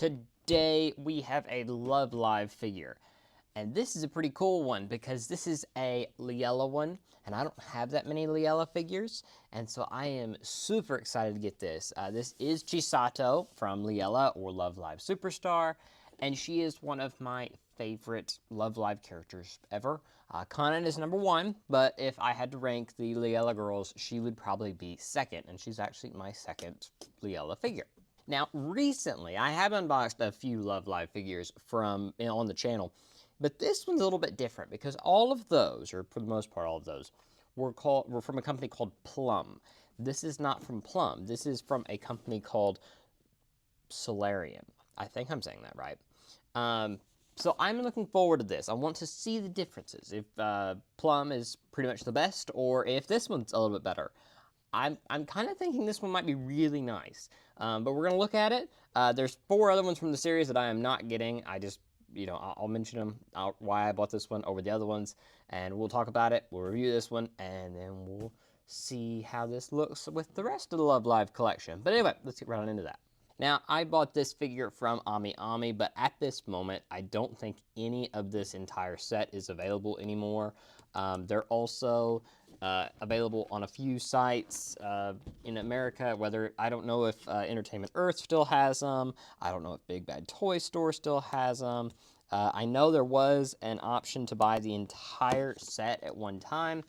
Today we have a Love Live figure. And this is a pretty cool one because this is a Liella one, and I don't have that many Liella figures, and so I am super excited to get this. This is Chisato from Liella, or Love Live Superstar, and she is one of my favorite Love Live characters ever. Kanan is number one, but if I had to rank the Liella girls, she would probably be second, and she's actually my second Liella figure. Now, recently, I have unboxed a few Love Live figures from on the channel, but this one's a little bit different because all of those, or for the most part, all of those, were from a company called Plum. This is not from Plum. This is from a company called Solarian. I think I'm saying that right. So I'm looking forward to this. I want to see the differences. If Plum is pretty much the best, or if this one's a little bit better. I'm kind of thinking this one might be really nice. But we're going to look at it. There's 4 other ones from the series that I am not getting. I just, I'll mention them, why I bought this one over the other ones, and we'll talk about it. We'll review this one, and then we'll see how this looks with the rest of the Love Live collection. But anyway, let's get right on into that. Now, I bought this figure from Ami Ami, but at this moment, I don't think any of this entire set is available anymore. They're also available on a few sites in America, I don't know if Entertainment Earth still has them. I don't know if Big Bad Toy Store still has them. I know there was an option to buy the entire set at one time.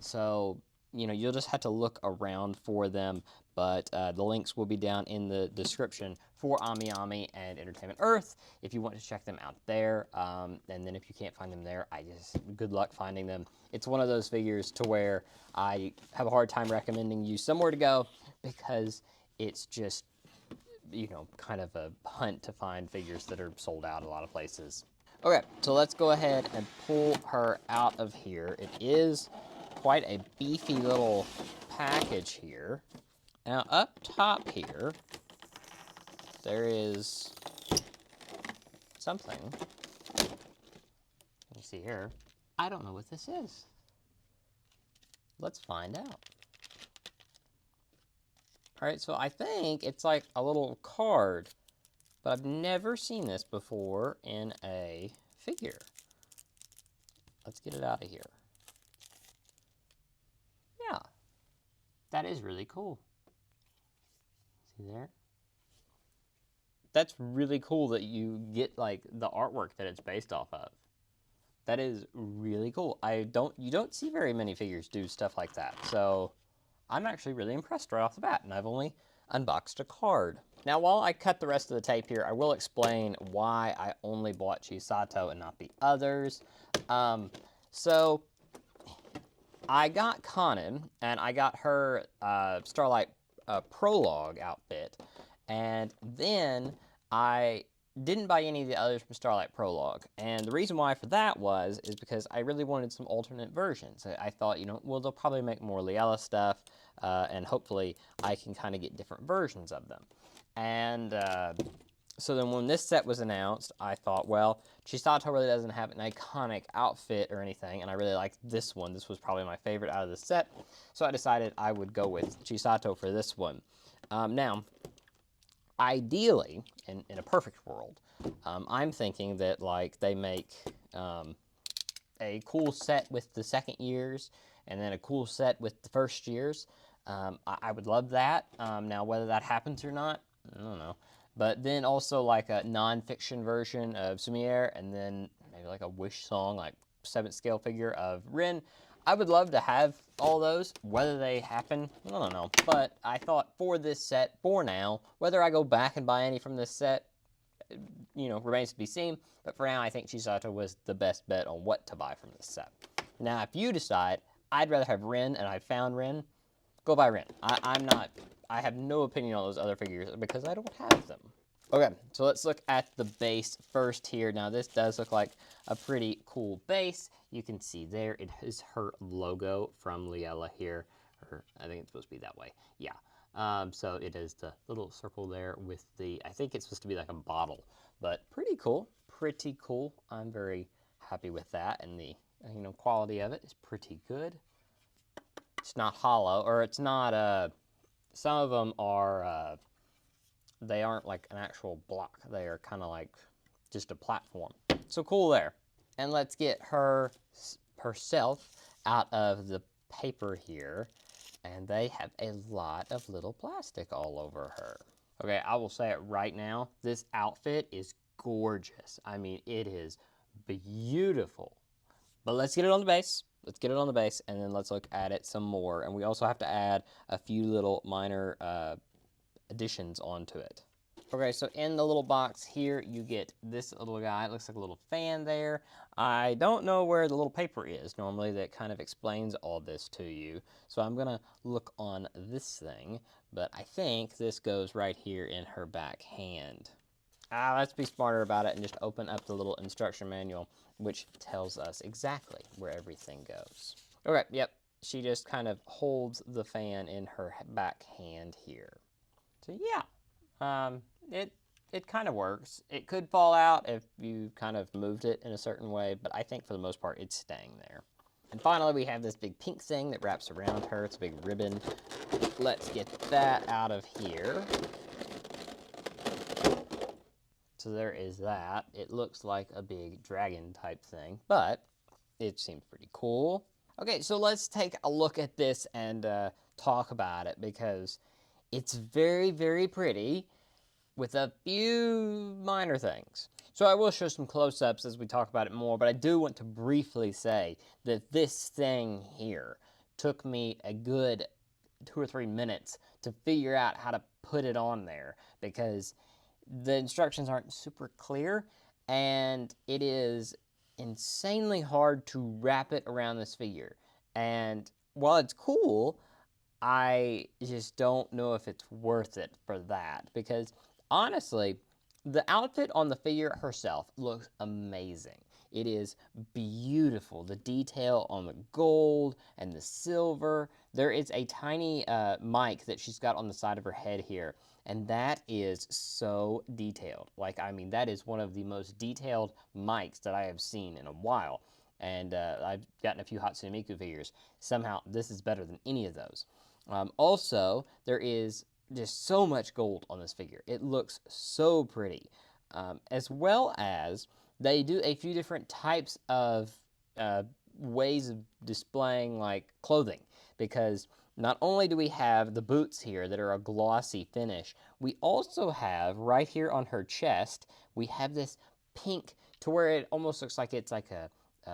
So, you'll just have to look around for them, but the links will be down in the description for Ami Ami and Entertainment Earth if you want to check them out there. And then if you can't find them there, good luck finding them. It's one of those figures to where I have a hard time recommending you somewhere to go because it's just, kind of a hunt to find figures that are sold out a lot of places. Okay, so let's go ahead and pull her out of here. It is quite a beefy little package here. Now, up top here, there is something. Let me see here. I don't know what this is. Let's find out. All right, so I think it's like a little card, but I've never seen this before in a figure. Let's get it out of here. Yeah, that is really cool. See there? That's really cool that you get like the artwork that it's based off of. That is really cool. You don't see very many figures do stuff like that. So I'm actually really impressed right off the bat, and I've only unboxed a card. Now, while I cut the rest of the tape here, I will explain why I only bought Chisato and not the others. So I got Kanan, and I got her Starlight Prologue outfit, and then I didn't buy any of the others from Starlight Prologue. And the reason why for that is because I really wanted some alternate versions. I thought, well, they'll probably make more Liella stuff, and hopefully I can kind of get different versions of them. And so then when this set was announced, I thought, well, Chisato really doesn't have an iconic outfit or anything, and I really liked this one. This was probably my favorite out of the set, so I decided I would go with Chisato for this one. Now, ideally, in a perfect world, I'm thinking that like they make a cool set with the second years and then a cool set with the first years. I would love that. Now, whether that happens or not, I don't know. But then also like a non-fiction version of Sumier, and then maybe like a Wish song, like 7th scale figure of Rin. I would love to have all those. Whether they happen, I don't know. But I thought for this set, for now, whether I go back and buy any from this set, remains to be seen. But for now, I think Chisato was the best bet on what to buy from this set. Now, if you decide, I'd rather have Rin, and I found Rin, go buy Rin. I have no opinion on those other figures because I don't have them. Okay, so let's look at the base first here. Now, this does look like a pretty cool base. You can see there, it is her logo from Liella here. Or I think it's supposed to be that way. Yeah. So it is the little circle there with I think it's supposed to be like a bottle, but pretty cool, pretty cool. I'm very happy with that, and the, quality of it is pretty good. It's not hollow, or it's not, some of them are, they aren't like an actual block. They are kind of like just a platform. So cool there. And let's get her herself out of the paper here. And they have a lot of little plastic all over her. Okay, I will say it right now. This outfit is gorgeous. I mean, it is beautiful. But let's get it on the base. Let's get it on the base, and then let's look at it some more. And we also have to add a few little minor additions onto it. Okay, so in the little box here, you get this little guy. It looks like a little fan there. I don't know where the little paper is normally that kind of explains all this to you. So I'm gonna look on this thing, but I think this goes right here in her back hand. Let's be smarter about it and just open up the little instruction manual, which tells us exactly where everything goes. Okay, yep, she just kind of holds the fan in her back hand here. So yeah, it kind of works. It could fall out if you kind of moved it in a certain way, but I think for the most part it's staying there. And finally, we have this big pink thing that wraps around her. It's a big ribbon. Let's get that out of here. So there is that. It looks like a big dragon type thing, but it seems pretty cool. Okay, so let's take a look at this and talk about it, because it's very, very pretty with a few minor things. So I will show some close-ups as we talk about it more, but I do want to briefly say that this thing here took me a good 2 or 3 minutes to figure out how to put it on there, because the instructions aren't super clear, and it is insanely hard to wrap it around this figure. And while it's cool, I just don't know if it's worth it for that, because honestly, the outfit on the figure herself looks amazing. It is beautiful. The detail on the gold and the silver. There is a tiny mic that she's got on the side of her head here, and that is so detailed. Like, I mean, that is one of the most detailed mics that I have seen in a while. And I've gotten a few Hatsune Miku figures. Somehow, this is better than any of those. Also, there is just so much gold on this figure. It looks so pretty. As well as they do a few different types of ways of displaying like clothing, because not only do we have the boots here that are a glossy finish, we also have right here on her chest, we have this pink to where it almost looks like it's like a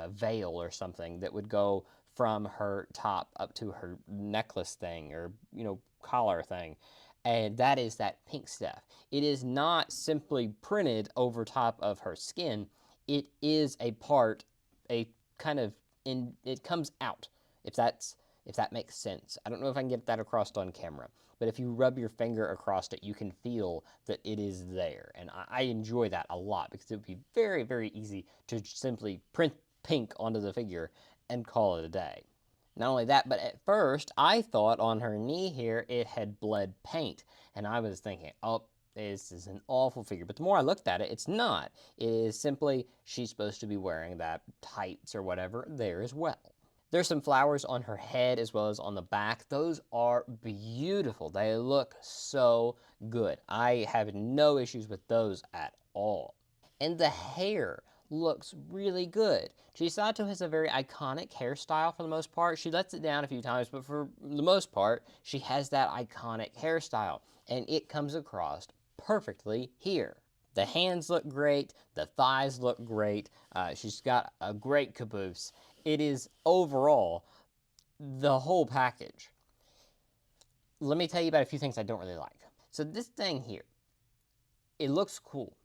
veil or something that would go from her top up to her necklace thing, or, you know, collar thing. And that is that pink stuff. It is not simply printed over top of her skin. It is a part, a kind of, it comes out, if that makes sense. I don't know if I can get that across on camera, but if you rub your finger across it, you can feel that it is there. And I enjoy that a lot, because it would be very, very easy to simply print pink onto the figure and call it a day. Not only that, but at first I thought on her knee here it had bled paint, and I was thinking, oh, this is an awful figure. But the more I looked at it, it's not. It is simply she's supposed to be wearing that tights or whatever there as well. There's some flowers on her head as well as on the back. Those are beautiful. They look so good. I have no issues with those at all. And the hair looks really good. Chisato has a very iconic hairstyle for the most part. She lets it down a few times, but for the most part, she has that iconic hairstyle, and it comes across perfectly here. The hands look great. The thighs look great. She's got a great caboose. It is overall the whole package. Let me tell you about a few things I don't really like. So this thing here, it looks cool.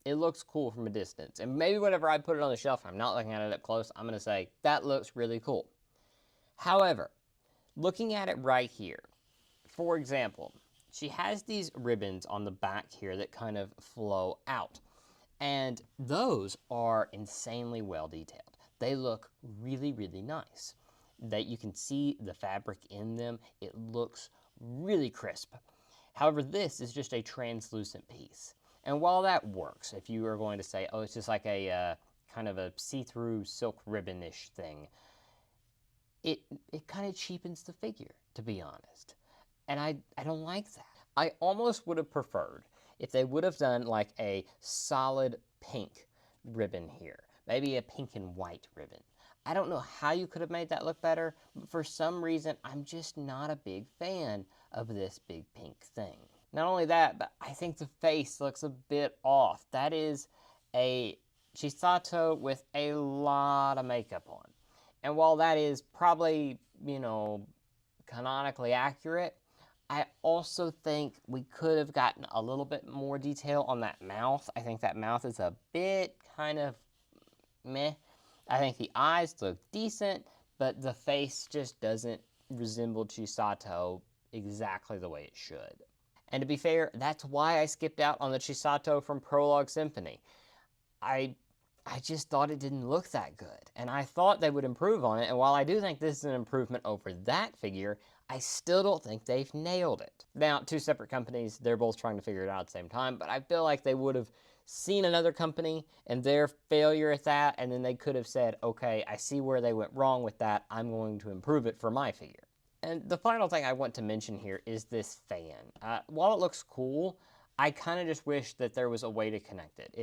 It looks cool from a distance. And maybe whenever I put it on the shelf, I'm not looking at it up close, I'm going to say, that looks really cool. However, looking at it right here, for example, she has these ribbons on the back here that kind of flow out. And those are insanely well detailed. They look really, really nice. That you can see the fabric in them. It looks really crisp. However, this is just a translucent piece. And while that works, if you are going to say, oh, it's just like a kind of a see-through silk ribbon-ish thing, it kind of cheapens the figure, to be honest. And I don't like that. I almost would have preferred if they would have done like a solid pink ribbon here, maybe a pink and white ribbon. I don't know how you could have made that look better, but for some reason, I'm just not a big fan of this big pink thing. Not only that, but I think the face looks a bit off. That is a Chisato with a lot of makeup on. And while that is probably, canonically accurate, I also think we could have gotten a little bit more detail on that mouth. I think that mouth is a bit kind of meh. I think the eyes look decent, but the face just doesn't resemble Chisato exactly the way it should. And to be fair, that's why I skipped out on the Chisato from Prologue Symphony. I just thought it didn't look that good, and I thought they would improve on it, and while I do think this is an improvement over that figure, I still don't think they've nailed it. Now, two separate companies, they're both trying to figure it out at the same time, but I feel like they would have seen another company and their failure at that, and then they could have said, okay, I see where they went wrong with that, I'm going to improve it for my figure. And the final thing I want to mention here is this fan. While it looks cool, I kind of just wish that there was a way to connect it.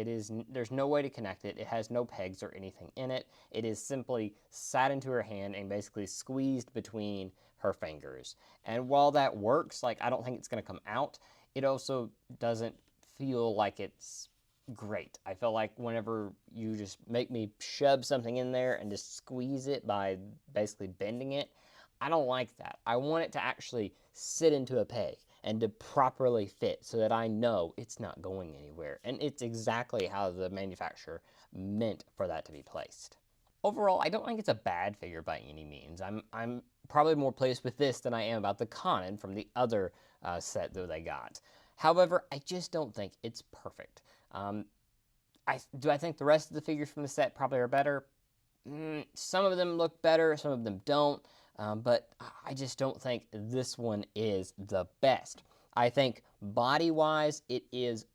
There's no way to connect it. It has no pegs or anything in it. It is simply sat into her hand and basically squeezed between her fingers. And while that works, like I don't think it's going to come out, it also doesn't feel like it's great. I feel like whenever you just make me shove something in there and just squeeze it by basically bending it, I don't like that. I want it to actually sit into a peg and to properly fit so that I know it's not going anywhere. And it's exactly how the manufacturer meant for that to be placed. Overall, I don't think it's a bad figure by any means. I'm probably more pleased with this than I am about the Conan from the other set that they got. However, I just don't think it's perfect. Do I think the rest of the figures from the set probably are better? Some of them look better, some of them don't. But I just don't think this one is the best. I think body-wise, it is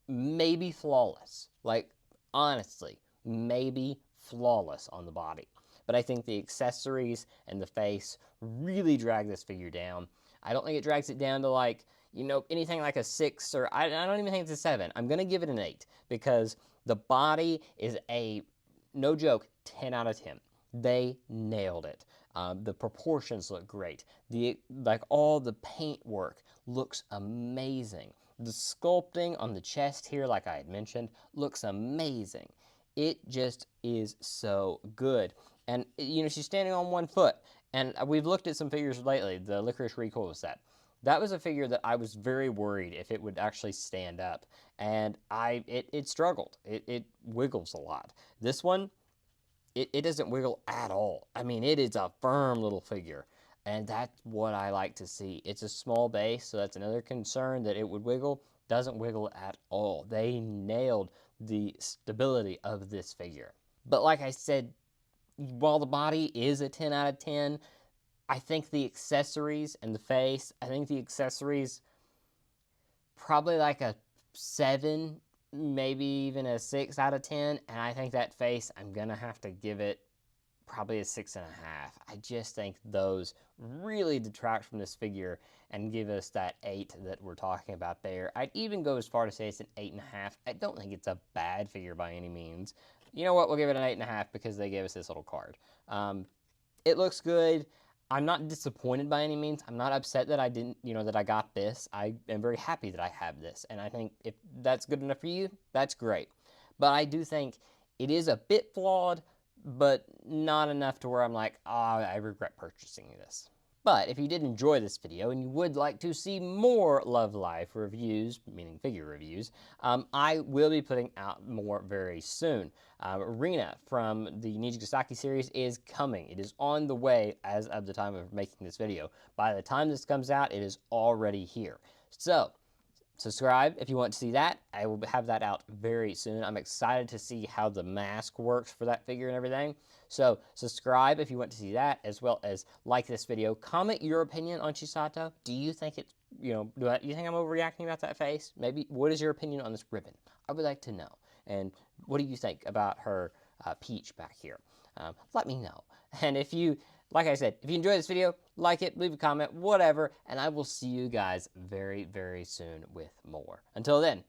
maybe flawless. Like, honestly, maybe flawless on the body. But I think the accessories and the face really drag this figure down. I don't think it drags it down to like, anything like a 6 or I don't even think it's a 7. I'm going to give it an 8 because the body is a, no joke, 10 out of 10. They nailed it. The proportions look great. All the paint work looks amazing. The sculpting on the chest here, like I had mentioned, looks amazing. It just is so good. And, she's standing on one foot. And we've looked at some figures lately, the Licorice Recoil set. That was a figure that I was very worried if it would actually stand up. And it struggled. It wiggles a lot. This one, it doesn't wiggle at all. I mean, it is a firm little figure, and that's what I like to see. It's a small base, so that's another concern that it would wiggle. Doesn't wiggle at all. They nailed the stability of this figure. But like I said, while the body is a 10 out of 10, I think the accessories and the face, I think the accessories probably like a 7, maybe even a 6 out of 10, and I think that face, I'm going to have to give it probably a 6.5. I just think those really detract from this figure and give us that 8 that we're talking about there. I'd even go as far to say it's an 8.5. I don't think it's a bad figure by any means. You know what? We'll give it an 8.5 because they gave us this little card. It looks good. I'm not disappointed by any means. I'm not upset that I didn't, that I got this. I am very happy that I have this. And I think if that's good enough for you, that's great. But I do think it is a bit flawed, but not enough to where I'm like, I regret purchasing this. But if you did enjoy this video and you would like to see more Love Life reviews, meaning figure reviews, I will be putting out more very soon. Rena from the Nijigasaki series is coming. It is on the way as of the time of making this video. By the time this comes out, it is already here. So, subscribe if you want to see that. I will have that out very soon. I'm excited to see how the mask works for that figure and everything. So subscribe if you want to see that, as well as like this video. Comment your opinion on Chisato. Do you think it's, do you think I'm overreacting about that face? Maybe, what is your opinion on this ribbon? I would like to know. And what do you think about her peach back here? Let me know. And if you Like I said, if you enjoyed this video, like it, leave a comment, whatever, and I will see you guys very, very soon with more. Until then,